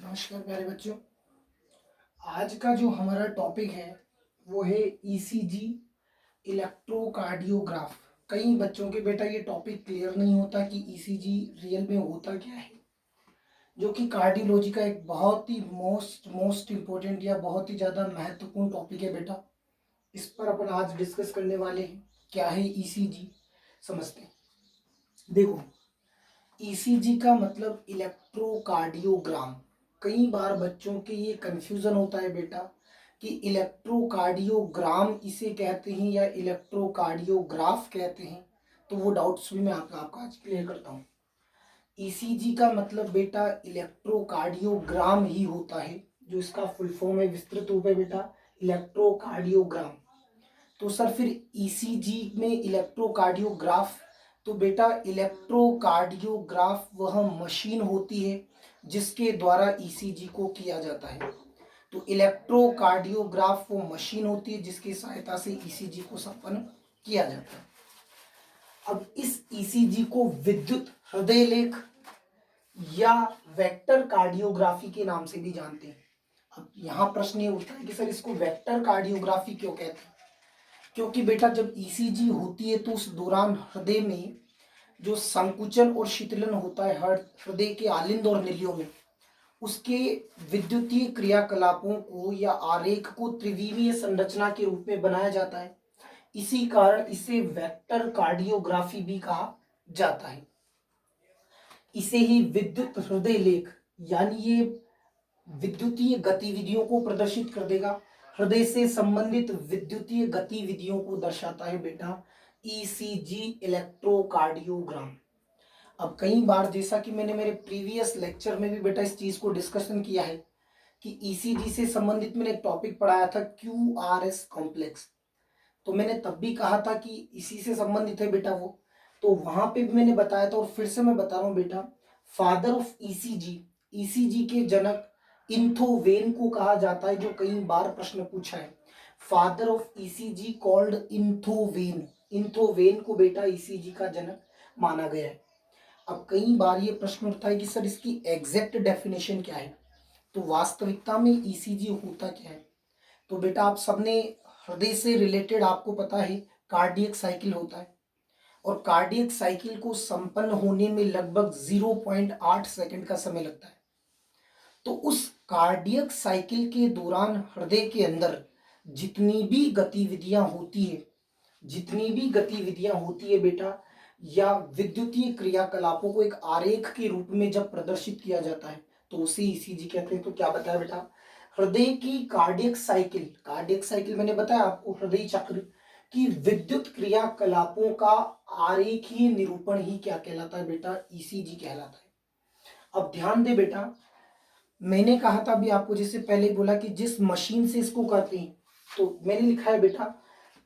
नमस्कार प्यारे बच्चों। आज का जो हमारा टॉपिक है वो है ईसीजी, इलेक्ट्रोकार्डियोग्राफ। कई बच्चों के बेटा ये टॉपिक क्लियर नहीं होता कि ईसीजी रियल में होता क्या है, जो कि कार्डियोलॉजी का एक बहुत ही मोस्ट इम्पोर्टेंट या बहुत ही ज़्यादा महत्वपूर्ण टॉपिक है बेटा। इस पर अपन आज डिस्कस करने वाले हैं। क्या है ईसीजी, समझते हैं। देखो, ईसीजी का मतलब इलेक्ट्रोकार्डियोग्राम। कई बार बच्चों के ये कंफ्यूजन होता है बेटा कि इलेक्ट्रोकार्डियोग्राम इसे कहते हैं या इलेक्ट्रोकार्डियोग्राफ कहते हैं। तो वो डाउट्स भी मैं आपका आज क्लियर करता हूँ। ईसीजी का मतलब बेटा इलेक्ट्रोकार्डियोग्राम ही होता है, जो इसका फुल फॉर्म है, विस्तृत रूप है बेटा इलेक्ट्रोकार्डियोग्राम। तो सर फिर ईसीजी में इलेक्ट्रोकार्डियोग्राफ, तो बेटा इलेक्ट्रोकार्डियोग्राफ वह मशीन होती है जिसके द्वारा ईसीजी को किया जाता है। तो इलेक्ट्रोकार्डियोग्राफ वो मशीन होती है जिसकी सहायता से ईसीजी को संपन्न किया जाता है। अब इस ईसीजी को विद्युत हृदय लेख या वेक्टर कार्डियोग्राफी के नाम से भी जानते हैं। अब यहाँ प्रश्न ये उठता है कि सर इसको वेक्टर कार्डियोग्राफी क्यों कहते हैं? क्योंकि बेटा जब ईसीजी होती है तो उस दौरान हृदय में जो संकुचन और शीतलन होता है हृदय के आलिंद और नलियों में, उसके विद्युतीय क्रियाकलापों को या आरेख को त्रिविमीय संरचना के रूप में बनाया जाता है। इसी कारण इसे वेक्टर कार्डियोग्राफी भी कहा जाता है। इसे ही विद्युत हृदय लेख, यानी ये विद्युतीय गतिविधियों को प्रदर्शित कर देगा। हृदय से संबंधित विद्युतीय गतिविधियों को दर्शाता है बेटा ईसीजी, इलेक्ट्रोकार्डियोग्राम। अब कई बार जैसा कि मैंने मेरे प्रीवियस लेक्चर में भी बेटा इस चीज को डिस्कशन किया है कि ईसीजी से संबंधित मैंने एक टॉपिक पढ़ाया था क्यूआरएस कॉम्प्लेक्स। तो मैंने तब भी कहा था कि इसी से संबंधित है बेटा वो। तो वहां पे भी मैंने बताया था और फिर से मैं बता रहा हूँ बेटा, फादर ऑफ ईसीजी, ईसीजी के जनक इंथोवेन को कहा जाता है, जो कई बार प्रश्न पूछा है। Father of ECG called Einthoven. Einthoven को बेटा ईसीजी का जनक माना गया है। अब कई बार ये प्रश्न उठता है कि सर इसकी एग्जैक्ट डेफिनेशन क्या है, तो वास्तविकता में ईसीजी होता क्या है? तो बेटा आप सबने हृदय से रिलेटेड आपको पता है कार्डियक साइकिल होता है, और कार्डियक साइकिल को संपन्न होने में लगभग 0.8 सेकंड का समय लगता है। तो उस कार्डियक साइकिल के दौरान हृदय के अंदर जितनी भी गतिविधियां होती है, बेटा, या विद्युतीय क्रियाकलापों को एक आरेख के रूप में जब प्रदर्शित किया जाता है तो उसे ईसीजी कहते हैं। तो क्या बताया बेटा, हृदय की कार्डियक साइकिल मैंने बताया आपको, हृदय चक्र की विद्युत क्रियाकलापों का आरेखीय निरूपण ही क्या कहलाता है बेटा, ईसीजी कहलाता है। अब ध्यान दे बेटा, मैंने कहा था अभी आपको, जैसे पहले बोला कि जिस मशीन से इसको करते हैं, तो मैंने लिखा है बेटा,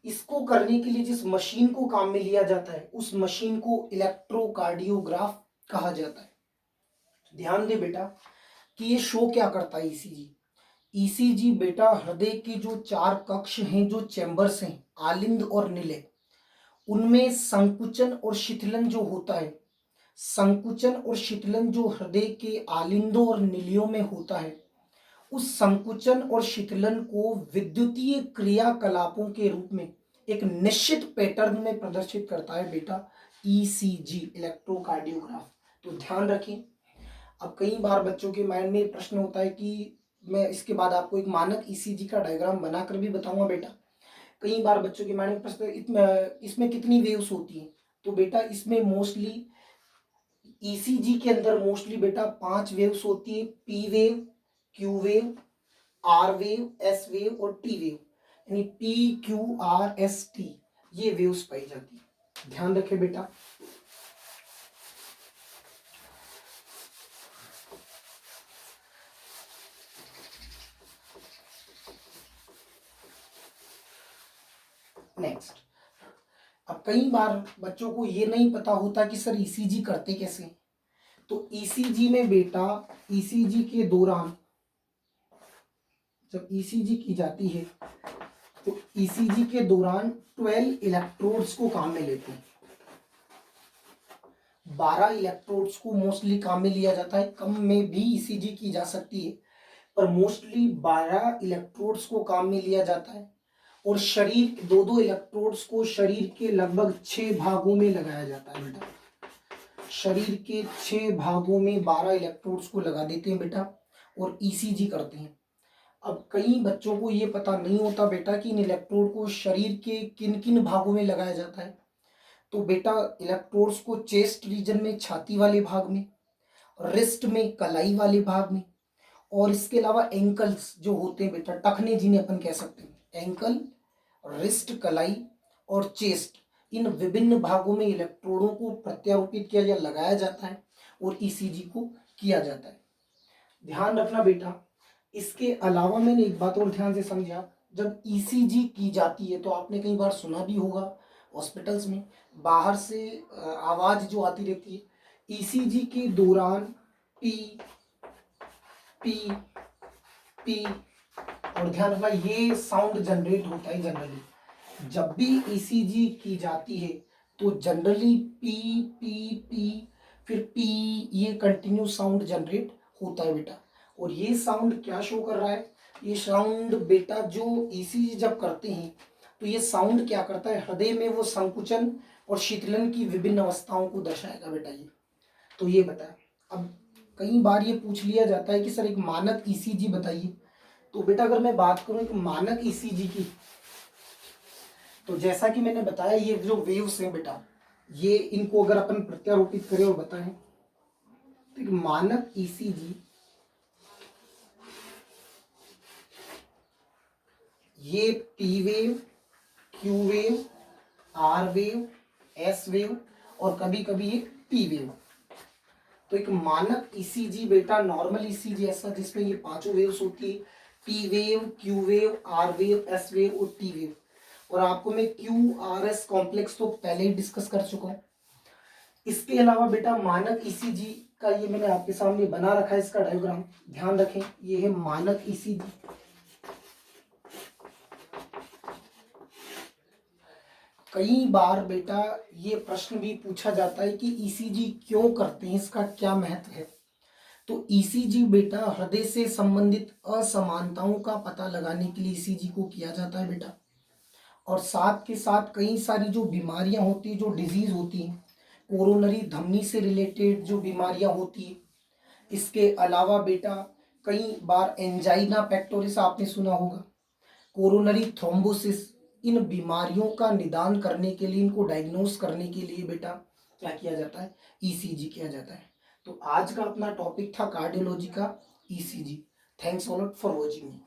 इसको करने के लिए जिस मशीन को काम में लिया जाता है उस मशीन को इलेक्ट्रोकार्डियोग्राफ कहा जाता है। ध्यान दे बेटा कि ये शो क्या करता है ईसीजी। ईसीजी बेटा हृदय के जो 4 कक्ष हैं, जो चैम्बर्स हैं, आलिंद और निलय, उनमें संकुचन और शीतलन जो होता है, संकुचन और शीतलन जो हृदय के आलिंदों और निलियों में होता है, उस संकुचन और शीतलन को विद्युतीय क्रियाकलापों के रूप में एक निश्चित पैटर्न में प्रदर्शित करता है बेटा ईसीजी, इलेक्ट्रोकार्डियोग्राफ। तो ध्यान रखें। अब कई बार बच्चों के माइंड में प्रश्न होता है कि मैं इसके बाद आपको एक मानक ईसीजी का डायग्राम बनाकर भी बताऊंगा बेटा। कई बार बच्चों के माइंड में प्रश्न इसमें कितनी वेव्स होती हैं, तो बेटा इसमें मोस्टली ईसीजी के अंदर मोस्टली बेटा 5 वेव्स होती है, P wave, Q wave, R wave, S wave और टी वेव, यानी P Q R S T, ये वेव्स पाई जाती है। ध्यान रखें बेटा। नेक्स्ट, अब कई बार बच्चों को ये नहीं पता होता कि सर ईसीजी करते कैसे। तो ईसीजी में बेटा, ईसीजी के दौरान जब ईसीजी की जाती है तो ईसीजी के दौरान 12 इलेक्ट्रोड्स को काम में लेते हैं। 12 इलेक्ट्रोड्स को मोस्टली काम में लिया जाता है, कम में भी ईसीजी की जा सकती है, पर मोस्टली 12 इलेक्ट्रोड्स को काम में लिया जाता है। और शरीर दो दो इलेक्ट्रोड्स को शरीर के लगभग 6 भागों में लगाया जाता है बेटा। शरीर के 6 भागों में 12 इलेक्ट्रोड्स को लगा देते हैं बेटा और ईसीजी करते हैं। अब कई बच्चों को ये पता नहीं होता बेटा कि इन इलेक्ट्रोड को शरीर के किन किन भागों में लगाया जाता है। तो बेटा इलेक्ट्रोड्स को चेस्ट रीजन में, छाती वाले भाग में, रिस्ट में, कलाई वाले भाग में, और इसके अलावा एंकल्स जो होते हैं बेटा, टखने जिन्हें अपन कह सकते हैं, एंकल, रिस्ट, कलाई और चेस्ट, इन विभिन्न भागों में इलेक्ट्रोडों को प्रत्यारोपित किया या लगाया जाता है और ईसीजी को किया जाता है। ध्यान रखना बेटा, इसके अलावा मैंने एक बात और ध्यान से समझा, जब ईसीजी की जाती है तो आपने कई बार सुना भी होगा हॉस्पिटल्स में बाहर से आवाज जो आती रहती है ईसीजी के दौरान, पी पी पी, और ध्यान रखना ये साउंड जनरेट होता है। जनरली जब भी ईसीजी की जाती है तो जनरली पी पी पी फिर पी, ये कंटिन्यू साउंड जनरेट होता है बेटा। और ये साउंड क्या शो कर रहा है, ये साउंड बेटा जो ईसीजी जब करते हैं तो ये साउंड क्या करता है, हृदय में वो संकुचन और शीतलन की विभिन्न अवस्थाओं को दर्शाएगा बेटा ये। तो ये बता, अब कई बार ये पूछ लिया जाता है कि सर एक मानक ईसीजी बताइए। तो बेटा अगर मैं बात करूं एक मानक ईसीजी की, तो जैसा कि मैंने बताया ये जो वेव्स हैं बेटा, ये इनको अगर अपन प्रत्यारोपित करें और बताएं तो एक मानक ईसीजी ये P wave, Q wave, R wave, S wave और कभी कभी एक पी वेव। तो एक मानक ईसीजी बेटा, नॉर्मल ईसीजी ऐसा जिसमें ये पांचों वेव्स होती है, P wave, Q wave, R wave, S wave और टी वेव। और आपको मैं क्यू आर एस कॉम्प्लेक्स तो पहले ही डिस्कस कर चुका हूँ। इसके अलावा बेटा मानक ईसीजी का ये मैंने आपके सामने बना रखा है इसका डायग्राम, ध्यान रखें ये है मानक ईसीजी। कई बार बेटा ये प्रश्न भी पूछा जाता है कि ईसीजी क्यों करते हैं, इसका क्या महत्व है। तो ईसीजी बेटा हृदय से संबंधित असमानताओं का पता लगाने के लिए ईसीजी को किया जाता है बेटा। और साथ के साथ कई सारी जो बीमारियां होती है, जो डिजीज होती हैं, कोरोनरी धमनी से रिलेटेड जो बीमारियां होती है, इसके अलावा बेटा कई बार एंजाइना पेक्टोरिस आपने सुना होगा, कोरोनरी थ्रोम्बोसिस, इन बीमारियों का निदान करने के लिए, इनको डायग्नोस करने के लिए बेटा क्या किया जाता है, ईसीजी किया जाता है। तो आज का अपना टॉपिक था कार्डियोलॉजी का ECG. Thanks a lot for watching me.